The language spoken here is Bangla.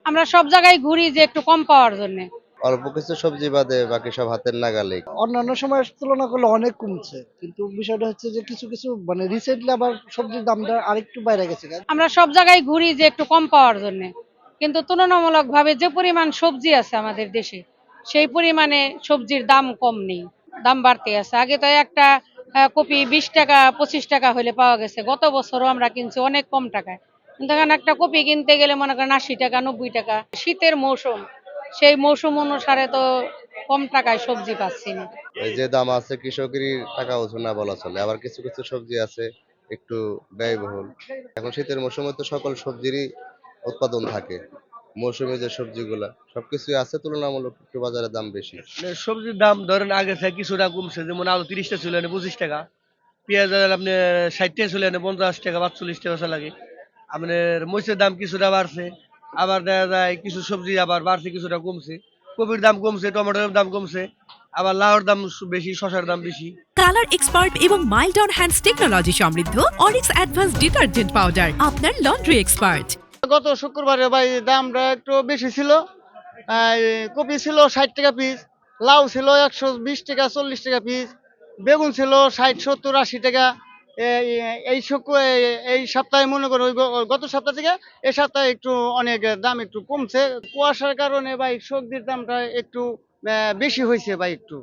আমরা সব জায়গায় ঘুরি যে একটু কম পাওয়ার জন্য। অল্প কিছু সবজি বাদে বাকি সব হাতের নাগালে। অন্যান্য সময়ের তুলনা করলে অনেক কমছে, কিন্তু বিষয়টা হচ্ছে যে কিছু কিছু মানে রিসেন্টলি আবার সবজির দামটা আরেকটু বাইরে গেছে। আমরা সব জায়গায় ঘুরি যে একটু কম পাওয়ার জন্য, কিন্তু তুলনামূলকভাবে যে পরিমাণ সবজি আছে আমাদের দেশে, সেই পরিমাণে সবজির দাম কম নেই, দাম বাড়তে আছে। আগে তো একটা কপি 20 টাকা 25 টাকা হলে পাওয়া গেছে, গত বছরও আমরা কিনছি অনেক কম টাকায়। কিন্তু এখন একটা কপি কিনতে গেলে মনে করেন 80 টাকা 90 টাকা। শীতের মৌসুম, সেই মৌসুম অনুসারে তো কম টাকায় সবজি পাচ্ছি না। এই যে দাম আছে কৃষকেরই টাকা উঁচু না বলা চলে, আবার কিছু কিছু সবজি আছে একটু ব্যয়বহুল। এখন শীতের মৌসুমে তো সকল সবজিরই উৎপাদন থাকে, মৌসুমী যে সবজিগুলা সবকিছুই আছে, তুলনামূলক একটু বাজারে দাম বেশি। সবজির দাম ধরেন আগে থেকে কিছুটা কমছে, যেমন আলু 30টা ছিল এনে 25 টাকা, পেঁয়াজ আপনি 60টা ছিল এনে 50 টাকা 45 টাকা লাগে। আপনার মরিচের দাম কিছুটা বাড়ছে, আবার দেখা যায় কিছু সবজি আবার বাড়ছে কিছুটা কমছে। কপির দাম কমছে, টমেটোর দাম কমছে, আবার লাউর দাম বেশি, শসার দাম বেশি। কালার এক্সপার্ট এবং মাইল্ড অন হ্যান্ডস টেকনোলজি সমৃদ্ধ অরিক্স অ্যাডভান্স ডিটারজেন্ট পাউডার আপনার লন্ড্রি এক্সপার্ট। গত শুক্রবারে ভাই দামটা একটু বেশি ছিল। কপি ছিল 60 টাকা পিস, লাউ ছিল 120 টাকা 40 টাকা পিস, বেগুন ছিল 60 70 80 টাকা। এই সপ্তাহে মনে করো গত সপ্তাহ থেকে এই সপ্তাহে একটু অনেক দাম একটু কমছে। কুয়াশার কারণে ভাই সবজির দামটা একটু বেশি হয়েছে ভাই একটু।